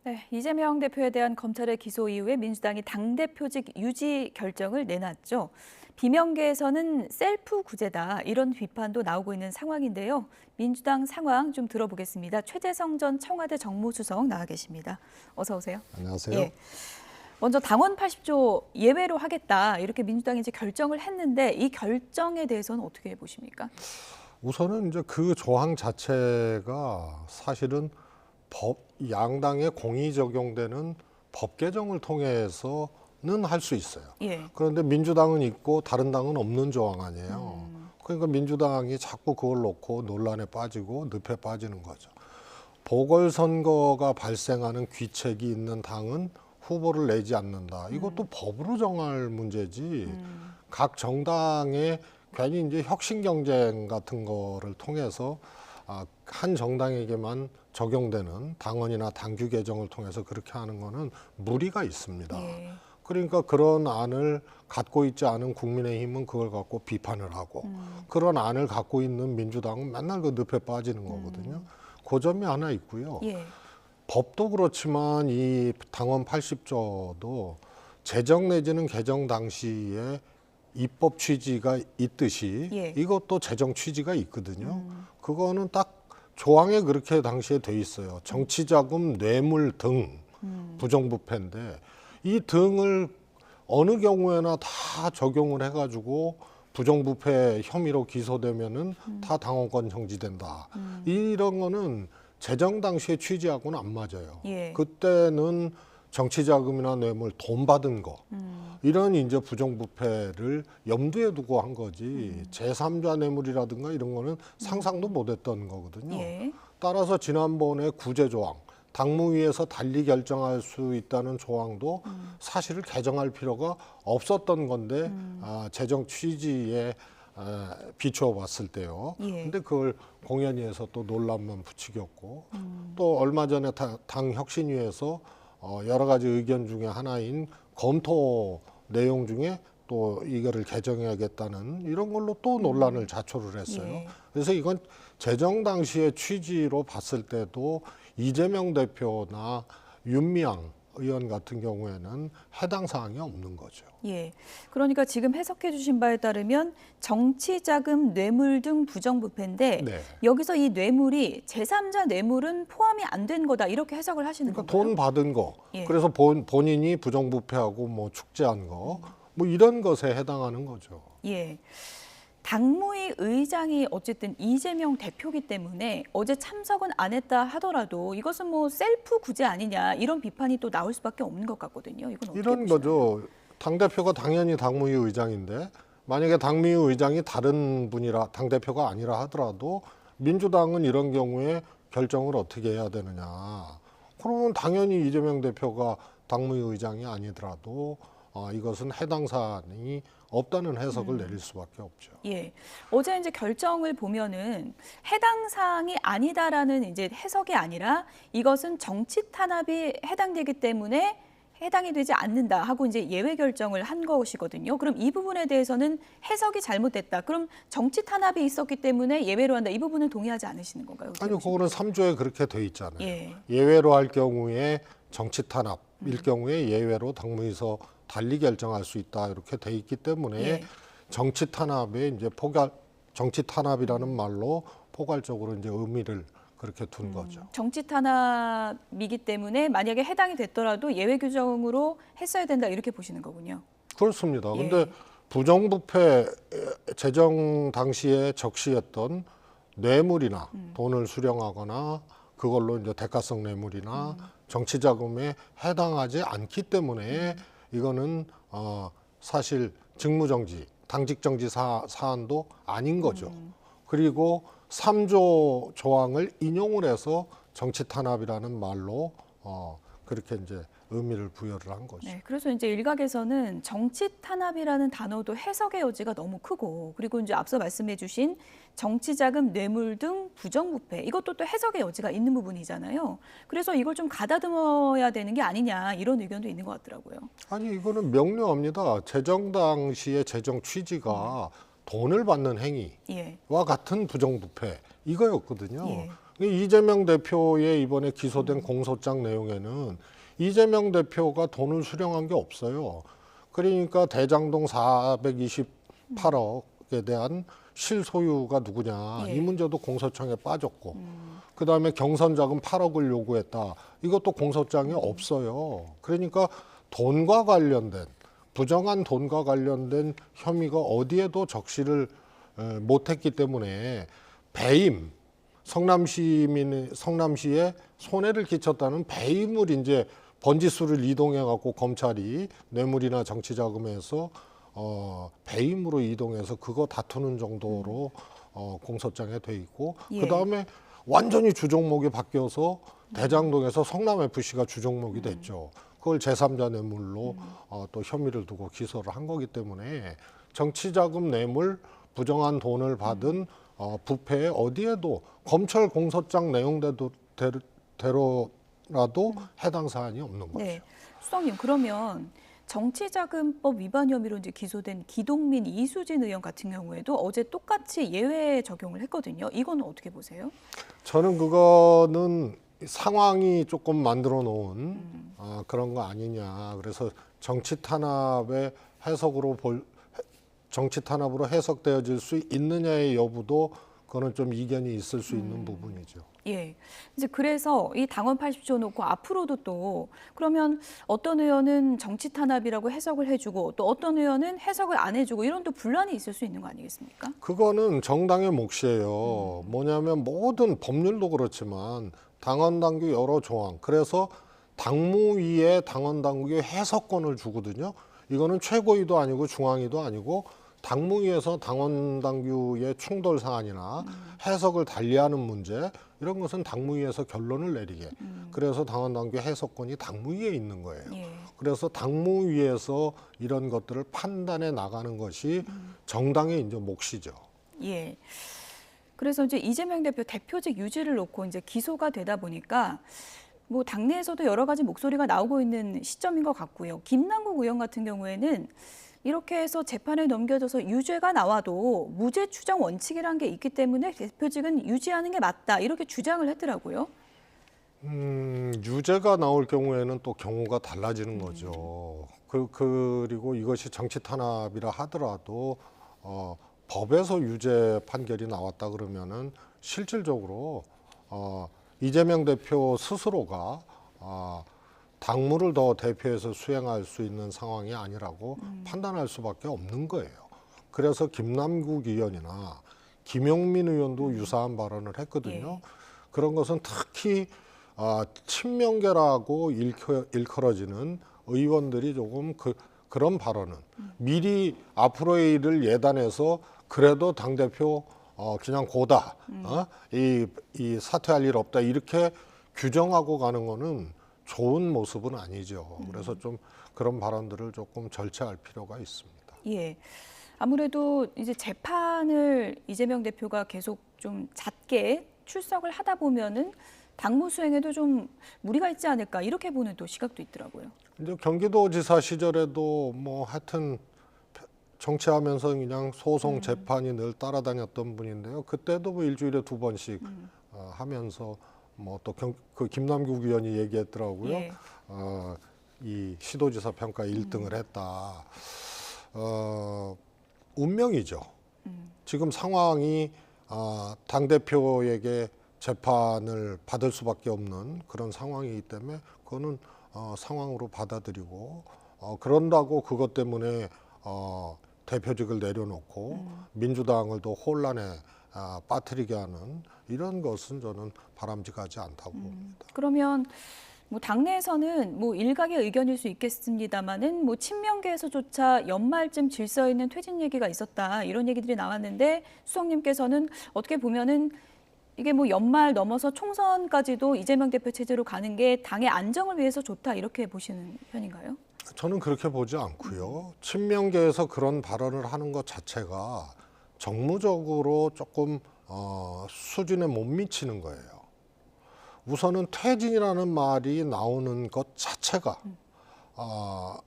네, 이재명 대표에 대한 검찰의 기소 이후에 민주당이 당대표직 유지 결정을 내놨죠. 비명계에서는 셀프 구제다 이런 비판도 나오고 있는 상황인데요. 민주당 상황 좀 들어보겠습니다. 최재성 전 청와대 정무수석 나와 계십니다. 어서 오세요. 안녕하세요. 예. 먼저 당원 80조 예외로 하겠다 이렇게 민주당이 이제 결정을 했는데 이 결정에 대해서는 어떻게 보십니까? 우선은 이제 그 조항 자체가 사실은 양당의 공의 적용되는 법 개정을 통해서는 할 수 있어요. 예. 그런데 민주당은 있고 다른 당은 없는 조항 아니에요. 그러니까 민주당이 자꾸 그걸 놓고 논란에 빠지고 늪에 빠지는 거죠. 보궐선거가 발생하는 귀책이 있는 당은 후보를 내지 않는다. 이것도 법으로 정할 문제지. 각 정당의 괜히 이제 혁신 경쟁 같은 거를 통해서 한 정당에게만 적용되는 당원이나 당규 개정을 통해서 그렇게 하는 거는 무리가 있습니다. 예. 그러니까 그런 안을 갖고 있지 않은 국민의힘은 그걸 갖고 비판을 하고 그런 안을 갖고 있는 민주당은 맨날 그 늪에 빠지는 거거든요. 그 점이 하나 있고요. 예. 법도 그렇지만 이 당원 80조도 제정 내지는 개정 당시에 입법 취지가 있듯이 예. 이것도 제정 취지가 있거든요. 그거는 딱 조항에 그렇게 당시에 돼 있어요. 정치자금, 뇌물 등 부정부패인데 이 등을 어느 경우에나 다 적용을 해가지고 부정부패 혐의로 기소되면은 다 당원권 정지된다. 이런 거는 제정 당시의 취지하고는 안 맞아요. 예. 그때는 정치자금이나 뇌물 돈 받은 거 이런 이제 부정부패를 염두에 두고 한 거지 제3자 뇌물이라든가 이런 거는 상상도 못했던 거거든요. 예. 따라서 지난번에 구제조항 당무위에서 달리 결정할 수 있다는 조항도 사실을 개정할 필요가 없었던 건데 재정 취지에 비추어 봤을 때요. 예. 근데 그걸 공연위에서 또 논란만 부추겼고 또 얼마 전에 당 혁신위에서 여러 가지 의견 중에 하나인 검토 내용 중에 또 이거를 개정해야겠다는 이런 걸로 또 논란을 자초를 했어요. 예. 그래서 이건 재정 당시의 취지로 봤을 때도 이재명 대표나 윤미향 의원 같은 경우에는 해당 사항이 없는 거죠. 예. 그러니까 지금 해석해 주신 바에 따르면 정치자금, 뇌물 등 부정부패인데 네. 여기서 이 뇌물이 제3자 뇌물은 포함이 안 된 거다 이렇게 해석을 하시는 그러니까 건가요? 돈 받은 거, 예. 그래서 본인이 부정부패하고 뭐 축제한 거, 뭐 이런 것에 해당하는 거죠. 예. 당무위 의장이 어쨌든 이재명 대표기 때문에 어제 참석은 안 했다 하더라도 이것은 뭐 셀프 구제 아니냐 이런 비판이 또 나올 수밖에 없는 것 같거든요. 이건 어떻게 이런 보시나요? 거죠. 당대표가 당연히 당무위 의장인데 만약에 당무위 의장이 다른 분이라 당대표가 아니라 하더라도 민주당은 이런 경우에 결정을 어떻게 해야 되느냐. 그러면 당연히 이재명 대표가 당무위 의장이 아니더라도 이것은 해당 사안이 없다는 해석을 내릴 수밖에 없죠. 예. 어제 이제 결정을 보면은 해당 사항이 아니다라는 이제 해석이 아니라 이것은 정치 탄압이 해당되기 때문에 해당이 되지 않는다 하고 이제 예외 결정을 한 것이거든요. 그럼 이 부분에 대해서는 해석이 잘못됐다. 그럼 정치 탄압이 있었기 때문에 예외로 한다. 이 부분은 동의하지 않으시는 건가요? 아니요, 그거는 3조에 그렇게 돼 있잖아요. 예. 예외로 할 경우에 정치 탄압일 경우에 예외로 당무위에서 달리 결정할 수 있다 이렇게 돼 있기 때문에 예. 정치 탄압에 이제 정치 탄압이라는 말로 포괄적으로 이제 의미를 그렇게 둔 거죠. 정치 탄압이기 때문에 만약에 해당이 됐더라도 예외 규정으로 했어야 된다 이렇게 보시는 거군요. 그렇습니다. 예. 근데 부정부패 재정 당시에 적시했던 뇌물이나 돈을 수령하거나 그걸로 이제 대가성 뇌물이나 정치자금에 해당하지 않기 때문에 이거는 사실 직무정지, 당직정지 사안도 아닌 거죠. 그리고 3조 조항을 인용을 해서 정치탄압이라는 말로 그렇게 이제 의미를 부여를 한 거죠. 네, 그래서 이제 일각에서는 정치 탄압이라는 단어도 해석의 여지가 너무 크고 그리고 이제 앞서 말씀해주신 정치자금, 뇌물 등 부정부패 이것도 또 해석의 여지가 있는 부분이잖아요. 그래서 이걸 좀 가다듬어야 되는 게 아니냐 이런 의견도 있는 것 같더라고요. 아니 이거는 명료합니다. 재정 당시의 재정 취지가 돈을 받는 행위와 예. 같은 부정부패 이거였거든요. 예. 이재명 대표의 이번에 기소된 공소장 내용에는 이재명 대표가 돈을 수령한 게 없어요. 그러니까 대장동 428억에 대한 실소유가 누구냐, 예. 이 문제도 공소장에 빠졌고, 그다음에 경선 자금 8억을 요구했다. 이것도 공소장에 없어요. 그러니까 돈과 관련된, 부정한 돈과 관련된 혐의가 어디에도 적시를 못했기 때문에 배임, 성남시에 손해를 끼쳤다는 배임을 이제 번지수를 이동해 갖고 검찰이 뇌물이나 정치자금에서 배임으로 이동해서 그거 다투는 정도로 공소장에 돼 있고, 예. 그다음에 완전히 주종목이 바뀌어서 대장동에서 성남FC가 주종목이 됐죠. 그걸 제3자 뇌물로 또 혐의를 두고 기소를 한 거기 때문에 정치자금 뇌물, 부정한 돈을 받은 부패에 어디에도 검찰 공소장 내용대로라도 해당 사안이 없는 거죠. 네. 수석님, 그러면 정치자금법 위반 혐의로 이제 기소된 기동민, 이수진 의원 같은 경우에도 어제 똑같이 예외 적용을 했거든요. 이거는 어떻게 보세요? 저는 그거는 상황이 조금 만들어 놓은 그런 거 아니냐. 그래서 정치 탄압의 정치 탄압으로 해석되어질 수 있느냐의 여부도 그거는 좀 이견이 있을 수 있는 부분이죠. 예. 이제 그래서 이 당원 80조 놓고 앞으로도 또 그러면 어떤 의원은 정치 탄압이라고 해석을 해주고 또 어떤 의원은 해석을 안 해주고 이런 또 분란이 있을 수 있는 거 아니겠습니까? 그거는 정당의 몫이에요. 뭐냐면 모든 법률도 그렇지만 당원 당규 여러 조항. 그래서 당무위에 당원 당규의 해석권을 주거든요. 이거는 최고위도 아니고 중앙위도 아니고 당무위에서 당원 당규의 충돌 사안이나 해석을 달리하는 문제, 이런 것은 당무위에서 결론을 내리게. 그래서 당원 당규 해석권이 당무위에 있는 거예요. 예. 그래서 당무위에서 이런 것들을 판단해 나가는 것이 정당의 이제 몫이죠. 예. 그래서 이제 이재명 대표 대표직 유지를 놓고 이제 기소가 되다 보니까 뭐 당내에서도 여러 가지 목소리가 나오고 있는 시점인 것 같고요. 김남국 의원 같은 경우에는 이렇게 해서 재판에 넘겨져서 유죄가 나와도 무죄 추정 원칙이란 게 있기 때문에 대표직은 유지하는 게 맞다 이렇게 주장을 했더라고요. 유죄가 나올 경우에는 또 경우가 달라지는 거죠. 그리고 이것이 정치 탄압이라 하더라도 법에서 유죄 판결이 나왔다 그러면은 실질적으로 이재명 대표 스스로가 당무를 더 대표해서 수행할 수 있는 상황이 아니라고 판단할 수밖에 없는 거예요. 그래서 김남국 의원이나 김용민 의원도 유사한 발언을 했거든요. 예. 그런 것은 특히 친명계라고 일컬어지는 의원들이 조금 그런 발언은 미리 앞으로의 일을 예단해서 그래도 당대표 그냥 고다, 이 사퇴할 일 없다 이렇게 규정하고 가는 거는 좋은 모습은 아니죠. 그래서 좀 그런 발언들을 조금 절제할 필요가 있습니다. 예. 아무래도 이제 재판을 이재명 대표가 계속 좀 잦게 출석을 하다 보면은 당무 수행에도 좀 무리가 있지 않을까 이렇게 보는 또 시각도 있더라고요. 이제 경기도지사 시절에도 뭐 하여튼 정치하면서 그냥 소송 재판이 늘 따라다녔던 분인데요. 그때도 뭐 일주일에 2번씩 하면서 뭐 또 그 김남국 의원이 얘기했더라고요. 예. 이 시도지사 평가 1등을 했다. 운명이죠. 지금 상황이 당 대표에게 재판을 받을 수밖에 없는 그런 상황이기 때문에 그거는 상황으로 받아들이고 그런다고 그것 때문에 대표직을 내려놓고 민주당을 더 혼란에 빠뜨리게 하는 이런 것은 저는 바람직하지 않다고 봅니다. 그러면 뭐 당내에서는 뭐 일각의 의견일 수 있겠습니다만은 뭐 친명계에서조차 연말쯤 질서 있는 퇴진 얘기가 있었다 이런 얘기들이 나왔는데 수석님께서는 어떻게 보면은 이게 뭐 연말 넘어서 총선까지도 이재명 대표 체제로 가는 게 당의 안정을 위해서 좋다 이렇게 보시는 편인가요? 저는 그렇게 보지 않고요. 친명계에서 그런 발언을 하는 것 자체가 정무적으로 조금 수준에 못 미치는 거예요. 우선은 퇴진이라는 말이 나오는 것 자체가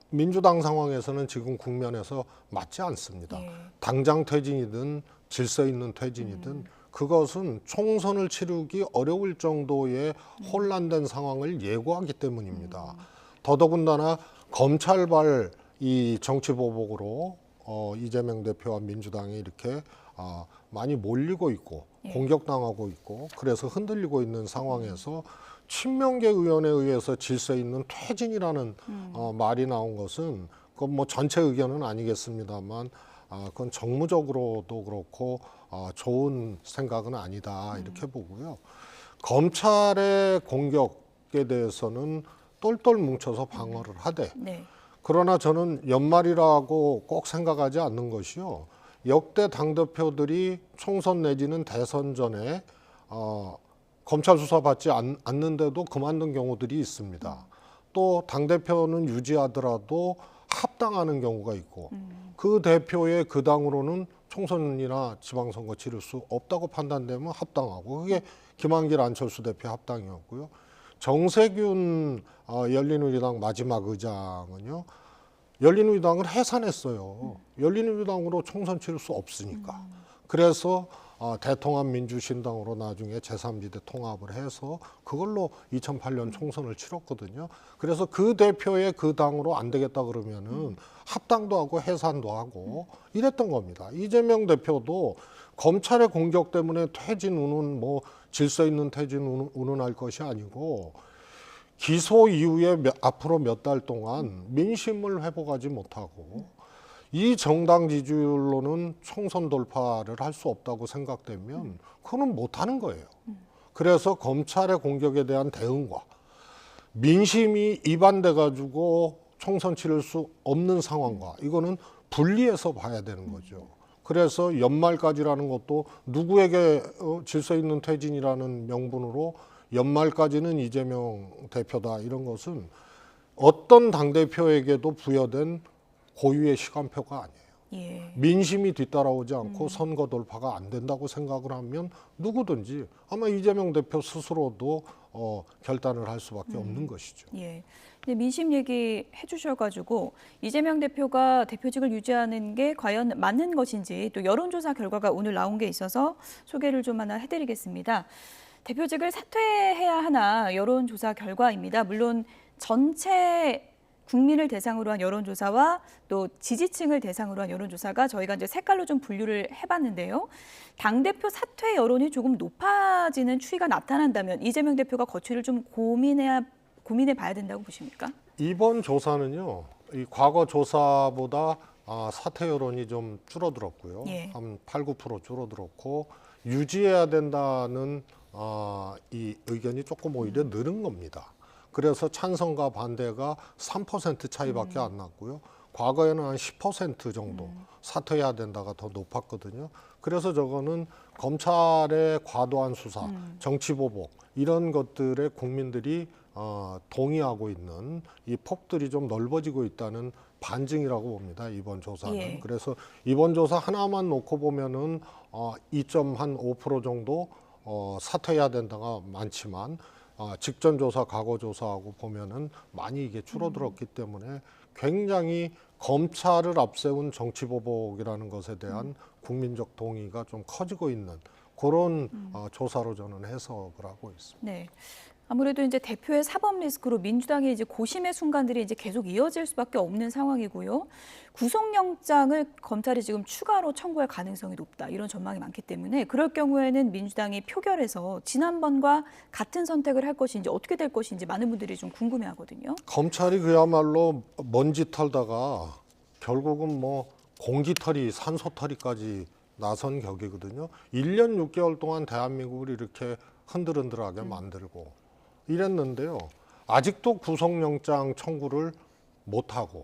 민주당 상황에서는 지금 국면에서 맞지 않습니다. 예. 당장 퇴진이든 질서 있는 퇴진이든 그것은 총선을 치르기 어려울 정도의 혼란된 상황을 예고하기 때문입니다. 더더군다나 검찰발 이 정치 보복으로 이재명 대표와 민주당이 이렇게 많이 몰리고 있고 공격당하고 있고 그래서 흔들리고 있는 상황에서 친명계 의원에 의해서 질서 있는 퇴진이라는 말이 나온 것은 그건 뭐 전체 의견은 아니겠습니다만 그건 정무적으로도 그렇고 좋은 생각은 아니다 이렇게 보고요. 검찰의 공격에 대해서는 똘똘 뭉쳐서 방어를 하되 네. 그러나 저는 연말이라고 꼭 생각하지 않는 것이요. 역대 당대표들이 총선 내지는 대선 전에 검찰 수사 받지 않는데도 그만둔 경우들이 있습니다. 또 당대표는 유지하더라도 합당하는 경우가 있고 그 대표의 그 당으로는 총선이나 지방선거 치를 수 없다고 판단되면 합당하고 그게 김한길 안철수 대표 합당이었고요. 정세균 열린우리당 마지막 의장은요. 열린우리당을 해산했어요. 열린우리당으로 총선 치를 수 없으니까. 그래서 대통합민주신당으로 나중에 제3지대 통합을 해서 그걸로 2008년 총선을 치렀거든요. 그래서 그 대표의 그 당으로 안 되겠다 그러면은 합당도 하고 해산도 하고 이랬던 겁니다. 이재명 대표도 검찰의 공격 때문에 퇴진 운운 뭐 질서 있는 퇴진 운운할 것이 아니고 기소 이후에 앞으로 몇 달 동안 민심을 회복하지 못하고 이 정당 지지율로는 총선 돌파를 할 수 없다고 생각되면 그거는 못하는 거예요. 그래서 검찰의 공격에 대한 대응과 민심이 이반돼 가지고 총선 치를 수 없는 상황과 이거는 분리해서 봐야 되는 거죠. 그래서 연말까지라는 것도 누구에게 질서 있는 퇴진이라는 명분으로 연말까지는 이재명 대표다 이런 것은 어떤 당대표에게도 부여된 고유의 시간표가 아니에요. 예. 민심이 뒤따라오지 않고 선거 돌파가 안 된다고 생각을 하면 누구든지 아마 이재명 대표 스스로도 결단을 할 수밖에 없는 것이죠. 예. 근데 민심 얘기 해주셔가지고 이재명 대표가 대표직을 유지하는 게 과연 맞는 것인지 또 여론조사 결과가 오늘 나온 게 있어서 소개를 좀 하나 해드리겠습니다. 대표직을 사퇴해야 하나 여론조사 결과입니다. 물론 전체 국민을 대상으로 한 여론조사와 또 지지층을 대상으로 한 여론조사가 저희가 이제 색깔로 좀 분류를 해봤는데요. 당대표 사퇴 여론이 조금 높아지는 추이가 나타난다면 이재명 대표가 거취를 좀 고민해 봐야 된다고 보십니까? 이번 조사는요, 이 과거 조사보다 사퇴 여론이 좀 줄어들었고요. 예. 한 8, 9% 줄어들었고 유지해야 된다는 이 의견이 조금 오히려 늘은 겁니다. 그래서 찬성과 반대가 3% 차이밖에 안 났고요. 과거에는 한 10% 정도 사퇴해야 된다가 더 높았거든요. 그래서 저거는 검찰의 과도한 수사, 정치 보복 이런 것들에 국민들이 동의하고 있는 이 폭들이 좀 넓어지고 있다는 반증이라고 봅니다. 이번 조사는. 예. 그래서 이번 조사 하나만 놓고 보면은 2.5% 정도 사퇴해야 된다가 많지만 직전 조사, 과거 조사하고 보면은 많이 이게 줄어들었기 때문에 굉장히 검찰을 앞세운 정치 보복이라는 것에 대한 국민적 동의가 좀 커지고 있는 그런 조사로 저는 해석을 하고 있습니다. 네. 아무래도 이제 대표의 사법 리스크로 민주당의 이제 고심의 순간들이 이제 계속 이어질 수밖에 없는 상황이고요. 구속영장을 검찰이 지금 추가로 청구할 가능성이 높다. 이런 전망이 많기 때문에 그럴 경우에는 민주당이 표결해서 지난번과 같은 선택을 할 것인지 어떻게 될 것인지 많은 분들이 좀 궁금해하거든요. 검찰이 그야말로 먼지 털다가 결국은 뭐 공기털이, 산소털이까지 나선 격이거든요. 1년 6개월 동안 대한민국을 이렇게 흔들흔들하게 만들고 이랬는데요. 아직도 구속영장 청구를 못하고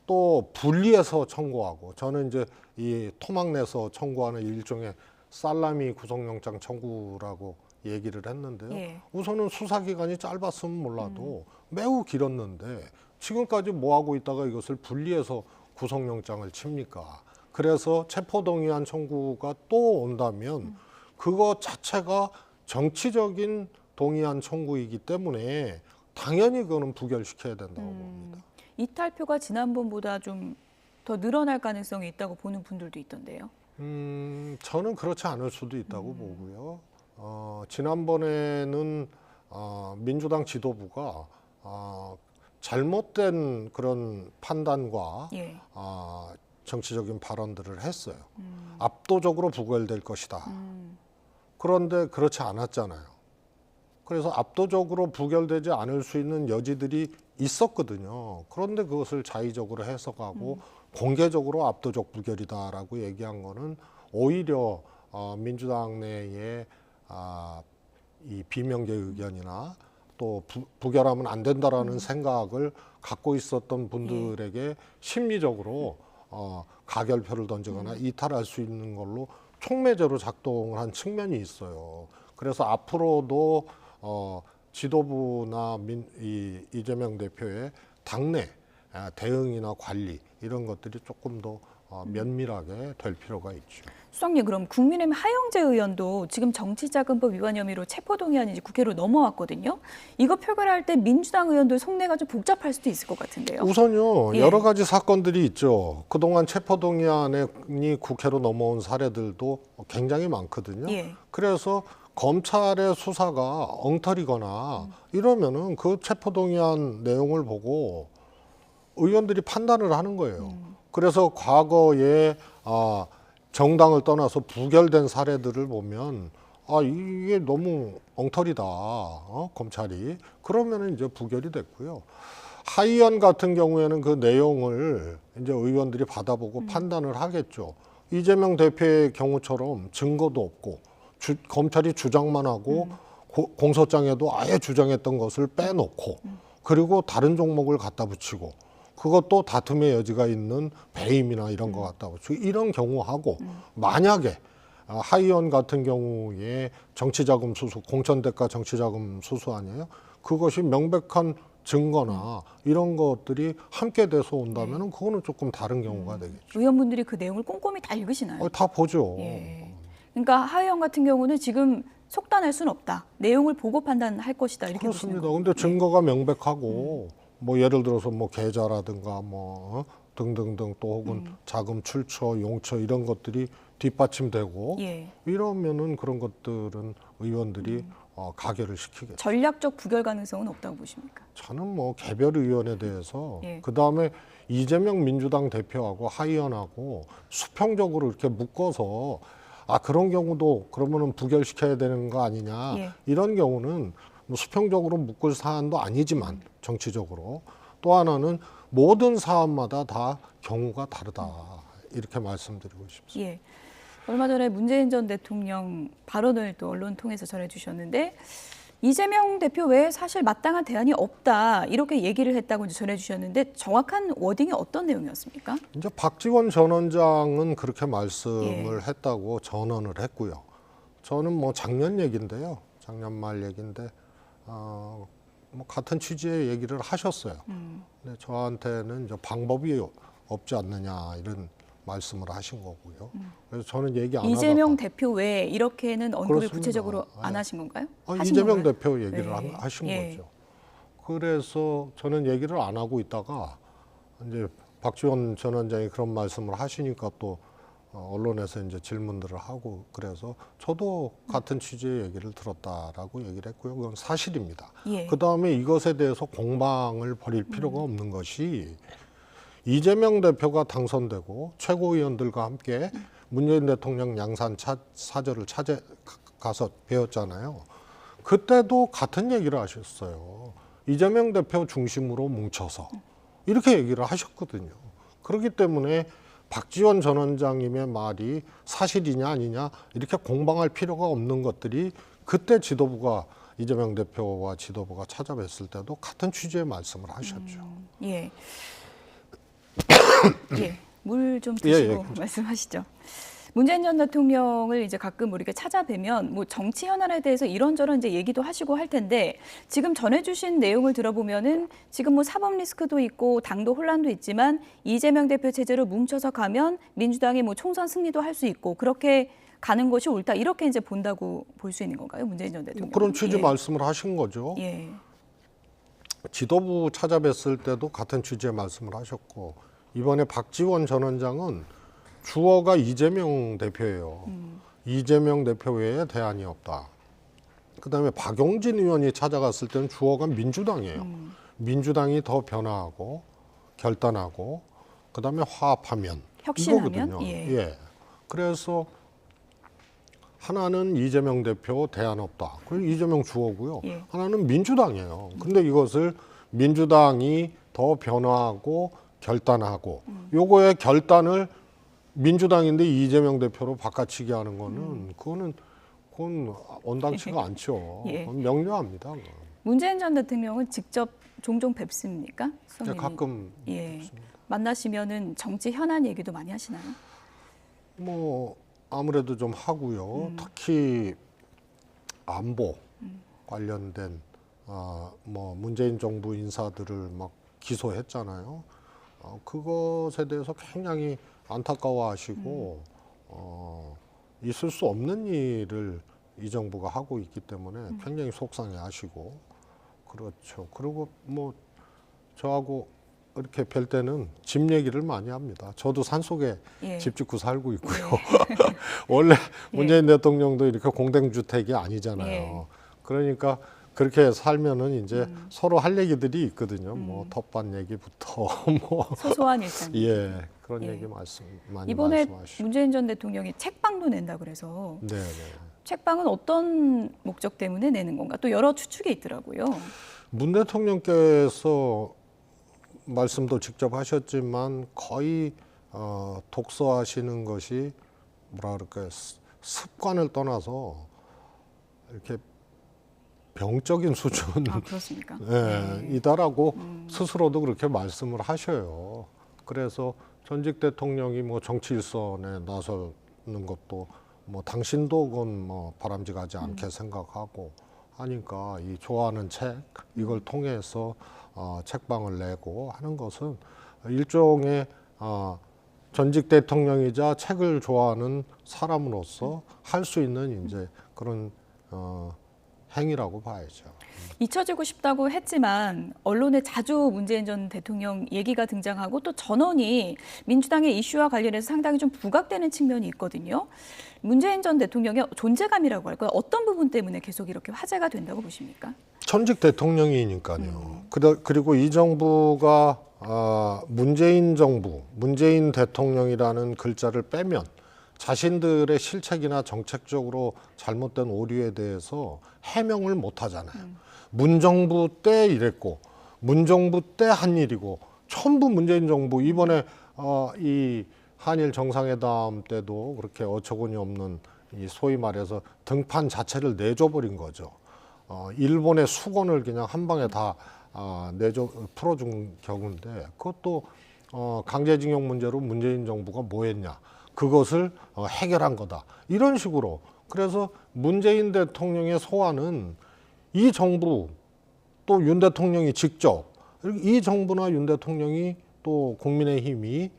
또 분리해서 청구하고 저는 이제 이 토막 내서 청구하는 일종의 살라미 구속영장 청구라고 얘기를 했는데요. 예. 우선은 수사기간이 짧았으면 몰라도 매우 길었는데 지금까지 뭐 하고 있다가 이것을 분리해서 구속영장을 칩니까? 그래서 체포동의안 청구가 또 온다면 그거 자체가 정치적인 동의안 청구이기 때문에 당연히 그거는 부결시켜야 된다고 봅니다. 이탈표가 지난번보다 좀 더 늘어날 가능성이 있다고 보는 분들도 있던데요. 저는 그렇지 않을 수도 있다고 보고요. 지난번에는 민주당 지도부가 잘못된 그런 판단과 예. 정치적인 발언들을 했어요. 압도적으로 부결될 것이다. 음. 그런데 그렇지 않았잖아요. 그래서 압도적으로 부결되지 않을 수 있는 여지들이 있었거든요. 그런데 그것을 자의적으로 해석하고 공개적으로 압도적 부결이다라고 얘기한 거는 오히려 민주당 내에 이 비명계 의견이나 또 부결하면 안 된다라는 생각을 갖고 있었던 분들에게 심리적으로 가결표를 던지거나 이탈할 수 있는 걸로 촉매제로 작동을 한 측면이 있어요. 그래서 앞으로도 지도부나 이재명 대표의 당내 대응이나 관리 이런 것들이 조금 더 면밀하게 될 필요가 있죠. 수석님, 그럼 국민의힘 하영재 의원도 지금 정치자금법 위반 혐의로 체포동의안이 이제 국회로 넘어왔거든요. 이거 표결할 때 민주당 의원들 속내가 좀 복잡할 수도 있을 것 같은데요. 우선요, 예. 여러 가지 사건들이 있죠. 그동안 체포동의안이 국회로 넘어온 사례들도 굉장히 많거든요. 예. 그래서 검찰의 수사가 엉터리거나 이러면은 그 체포동의안 내용을 보고 의원들이 판단을 하는 거예요. 그래서 과거에 정당을 떠나서 부결된 사례들을 보면 이게 너무 엉터리다, 검찰이. 그러면은 이제 부결이 됐고요. 하의원 같은 경우에는 그 내용을 이제 의원들이 받아보고 판단을 하겠죠. 이재명 대표의 경우처럼 증거도 없고 검찰이 주장만 하고 공소장에도 아예 주장했던 것을 빼놓고 그리고 다른 종목을 갖다 붙이고 그것도 다툼의 여지가 있는 배임이나 이런 거 갖다 붙이고 이런 경우하고 만약에 하의원 같은 경우에 정치자금 수수, 공천대가 정치자금 수수 아니에요? 그것이 명백한 증거나 이런 것들이 함께 돼서 온다면 그거는 조금 다른 경우가 되겠죠. 의원분들이 그 내용을 꼼꼼히 다 읽으시나요? 다 보죠. 예. 그러니까 하의원 같은 경우는 지금 속단할 수는 없다. 내용을 보고 판단할 것이다. 이렇게 보시는 그렇습니다. 거군요. 근데 증거가 명백하고 뭐 예를 들어서 뭐 계좌라든가 뭐 등등등 또 혹은 자금 출처, 용처 이런 것들이 뒷받침되고 예. 이러면은 그런 것들은 의원들이 가결을 시키겠죠. 전략적 부결 가능성은 없다고 보십니까? 저는 뭐 개별 의원에 대해서 예. 그다음에 이재명 민주당 대표하고 하의원하고 수평적으로 이렇게 묶어서 그런 경우도 그러면은 부결시켜야 되는 거 아니냐 예. 이런 경우는 뭐 수평적으로 묶을 사안도 아니지만 정치적으로 또 하나는 모든 사안마다 다 경우가 다르다 이렇게 말씀드리고 싶습니다. 예. 얼마 전에 문재인 전 대통령 발언을 또 언론 통해서 전해주셨는데 이재명 대표 외에 사실 마땅한 대안이 없다 이렇게 얘기를 했다고 이제 전해주셨는데 정확한 워딩이 어떤 내용이었습니까? 이제 박지원 전 원장은 그렇게 말씀을 예. 했다고 전언을 했고요. 저는 뭐 작년 얘기인데요. 작년 말 얘기인데 뭐 같은 취지의 얘기를 하셨어요. 근데 저한테는 이제 방법이 없지 않느냐 이런 말씀을 하신 거고요. 그래서 저는 얘기 안 이재명 하다가 대표 외에 이렇게는 언급을 그렇습니다. 구체적으로 안 예. 하신 건가요? 하신 이재명 건가요? 대표 얘기를 네. 하신 예. 거죠. 그래서 저는 얘기를 안 하고 있다가 이제 박지원 전 원장이 그런 말씀을 하시니까 또 언론에서 이제 질문들을 하고 그래서 저도 같은 취지의 얘기를 들었다라고 얘기를 했고요. 그건 사실입니다. 예. 그 다음에 이것에 대해서 공방을 벌일 필요가 없는 것이 이재명 대표가 당선되고 최고위원들과 함께 문재인 대통령 양산 사저를 가서 배웠잖아요. 그때도 같은 얘기를 하셨어요. 이재명 대표 중심으로 뭉쳐서 이렇게 얘기를 하셨거든요. 그렇기 때문에 박지원 전 원장님의 말이 사실이냐 아니냐 이렇게 공방할 필요가 없는 것들이 그때 지도부가 이재명 대표와 지도부가 찾아뵀을 때도 같은 취지의 말씀을 하셨죠. 예. 예. 물 좀 예, 드시고 예. 말씀하시죠. 문재인 전 대통령을 이제 가끔 우리가 찾아뵈면 뭐 정치 현안에 대해서 이런저런 이제 얘기도 하시고 할 텐데 지금 전해주신 내용을 들어보면은 지금 뭐 사법 리스크도 있고 당도 혼란도 있지만 이재명 대표 체제로 뭉쳐서 가면 민주당이 뭐 총선 승리도 할 수 있고 그렇게 가는 것이 옳다 이렇게 이제 본다고 볼 수 있는 건가요, 문재인 전 대통령? 그런 취지 예. 말씀을 하신 거죠. 예. 지도부 찾아뵀을 때도 같은 취지의 말씀을 하셨고 이번에 박지원 전 원장은 주어가 이재명 대표예요. 이재명 대표 외에 대안이 없다. 그다음에 박용진 의원이 찾아갔을 때는 주어가 민주당이에요. 민주당이 더 변화하고 결단하고 그다음에 화합하면 혁신하면? 이거거든요. 예. 그래서 하나는 이재명 대표 대안 없다. 그리고 이재명 주어고요. 예. 하나는 민주당이에요. 근데 이것을 민주당이 더 변화하고 결단하고 요거의 결단을 민주당인데 이재명 대표로 바꿔치기 하는 거는 그건 온당치가 않죠. 예. 그건 명료합니다. 그건. 문재인 전 대통령은 직접 종종 뵙습니까? 수석님이? 가끔 예. 만나시면은 정치 현안 얘기도 많이 하시나요? 뭐 아무래도 좀 하고요. 특히 안보 관련된 뭐 문재인 정부 인사들을 막 기소했잖아요. 그것에 대해서 굉장히 안타까워하시고 있을 수 없는 일을 이 정부가 하고 있기 때문에 굉장히 속상해하시고 그렇죠. 그리고 뭐 저하고 이렇게 뵐 때는 집 얘기를 많이 합니다. 저도 산속에 예. 집 짓고 살고 있고요. 원래 문재인 대통령도 이렇게 공동주택이 아니잖아요. 예. 그러니까 그렇게 살면은 이제 서로 할 얘기들이 있거든요. 뭐 텃밭 얘기부터 뭐 소소한 일상. 예, 그런 예. 얘기 많이 이번에 말씀하시죠. 문재인 전 대통령이 책방도 낸다 그래서 네, 네. 책방은 어떤 목적 때문에 내는 건가? 또 여러 추측이 있더라고요. 문 대통령께서 말씀도 직접 하셨지만 거의 독서하시는 것이 뭐라 그럴까요? 습관을 떠나서 이렇게 병적인 수준 아, 그렇습니까? 이다라고 스스로도 그렇게 말씀을 하셔요. 그래서 전직 대통령이 뭐 정치 일선에 나서는 것도 뭐 당신도 그건 뭐 바람직하지 않게 생각하고 하니까 이 좋아하는 책 이걸 통해서 책방을 내고 하는 것은 일종의 전직 대통령이자 책을 좋아하는 사람으로서 할 수 있는 이제 그런 행위라고 봐야죠. 잊혀지고 싶다고 했지만 언론에 자주 문재인 전 대통령 얘기가 등장하고 또 전원이 민주당의 이슈와 관련해서 상당히 좀 부각되는 측면이 있거든요. 문재인 전 대통령의 존재감이라고 할까요? 어떤 부분 때문에 계속 이렇게 화제가 된다고 보십니까? 전직 대통령이니까요. 그리고 이 정부가 문재인 정부, 문재인 대통령이라는 글자를 빼면 자신들의 실책이나 정책적으로 잘못된 오류에 대해서 해명을 못 하잖아요. 문정부 때 이랬고, 문정부 때 한 일이고, 전부 문재인 정부, 이번에 이 한일 정상회담 때도 그렇게 어처구니 없는 이 소위 말해서 등판 자체를 내줘버린 거죠. 일본의 수건을 그냥 한 방에 다 풀어준 경우인데, 그것도 강제징용 문제로 문재인 정부가 뭐 했냐. 그것을 해결한 거다. 이런 식으로. 그래서 문재인 대통령의 소환은 이 정부 또 윤 대통령이 직접 이 정부나 윤 대통령이 또 국민의힘이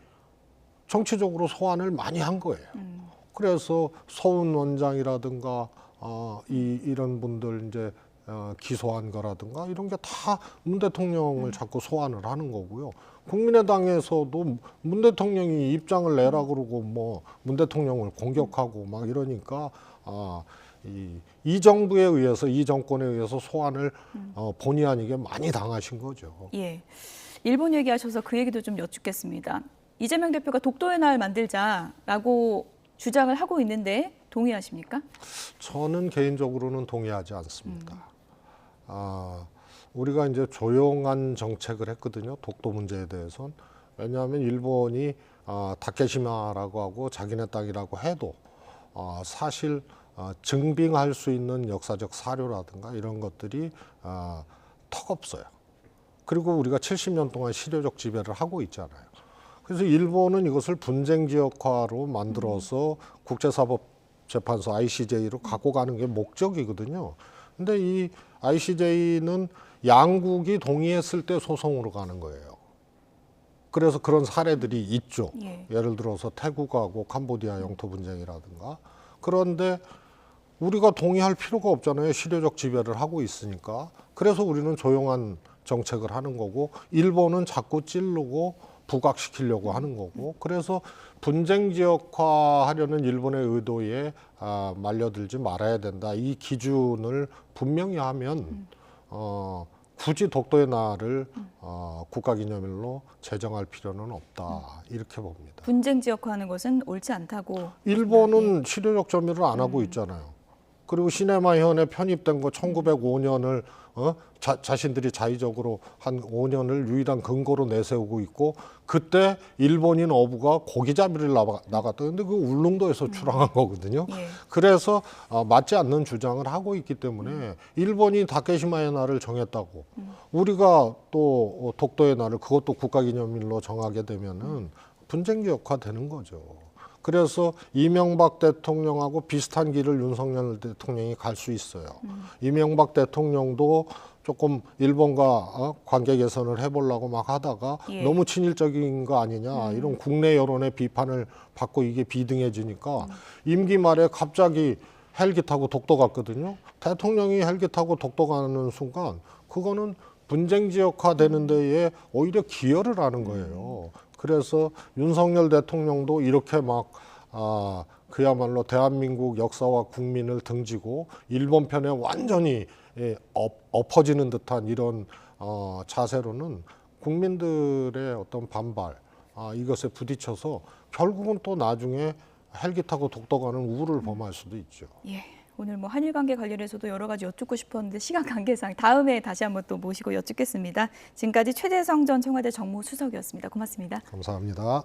정치적으로 소환을 많이 한 거예요. 그래서 서훈 원장이라든가 이런 분들 이제 기소한 거라든가 이런 게 다 문 대통령을 자꾸 소환을 하는 거고요. 국민의당에서도 문 대통령이 입장을 내라 그러고 뭐 문 대통령을 공격하고 막 이러니까 이 정부에 의해서 이 정권에 의해서 소환을 본의 아니게 많이 당하신 거죠. 예. 일본 얘기하셔서 그 얘기도 좀 여쭙겠습니다. 이재명 대표가 독도의 날 만들자라고 주장을 하고 있는데 동의하십니까? 저는 개인적으로는 동의하지 않습니다. 우리가 이제 조용한 정책을 했거든요. 독도 문제에 대해서는. 왜냐하면 일본이 다케시마라고 하고 자기네 땅이라고 해도 사실 증빙할 수 있는 역사적 사료라든가 이런 것들이 턱없어요. 그리고 우리가 70년 동안 실효적 지배를 하고 있잖아요. 그래서 일본은 이것을 분쟁 지역화로 만들어서 국제사법재판소 ICJ로 갖고 가는 게 목적이거든요. 근데 이 ICJ는 양국이 동의했을 때 소송으로 가는 거예요. 그래서 그런 사례들이 있죠. 예. 예를 들어서 태국하고 캄보디아 영토 분쟁이라든가. 그런데 우리가 동의할 필요가 없잖아요. 실효적 지배를 하고 있으니까. 그래서 우리는 조용한 정책을 하는 거고 일본은 자꾸 찌르고 부각시키려고 하는 거고, 그래서 분쟁 지역화하려는 일본의 의도에 말려들지 말아야 된다. 이 기준을 분명히 하면 굳이 독도의 날을 국가기념일로 제정할 필요는 없다. 이렇게 봅니다. 분쟁 지역화하는 것은 옳지 않다고. 일본은 실효적 점유를 안 하고 있잖아요. 그리고 시네마현에 편입된 거 1905년을 자신들이 자의적으로 한 5년을 유일한 근거로 내세우고 있고, 그때 일본인 어부가 고기잡이를 나갔다. 근데 그 울릉도에서 출항한 거거든요. 예. 그래서 맞지 않는 주장을 하고 있기 때문에 일본이 다케시마의 날을 정했다고 우리가 또 독도의 날을 그것도 국가기념일로 정하게 되면은 분쟁지역화 되는 거죠. 그래서 이명박 대통령하고 비슷한 길을 윤석열 대통령이 갈 수 있어요. 이명박 대통령도 조금 일본과 관계 개선을 해보려고 막 하다가 예. 너무 친일적인 거 아니냐 이런 국내 여론의 비판을 받고 이게 비등해지니까 임기 말에 갑자기 헬기 타고 독도 갔거든요. 대통령이 헬기 타고 독도 가는 순간 그거는 분쟁 지역화 되는 데에 오히려 기여를 하는 거예요. 그래서 윤석열 대통령도 이렇게 막 그야말로 대한민국 역사와 국민을 등지고 일본 편에 완전히 엎어지는 듯한 이런 자세로는 국민들의 어떤 반발 이것에 부딪혀서 결국은 또 나중에 헬기 타고 독도 가는 우를 범할 수도 있죠. 예. 오늘 뭐 한일 관계 관련해서도 여러 가지 여쭙고 싶었는데 시간 관계상 다음에 다시 한번 또 모시고 여쭙겠습니다. 지금까지 최재성 전 청와대 정무수석이었습니다. 고맙습니다. 감사합니다.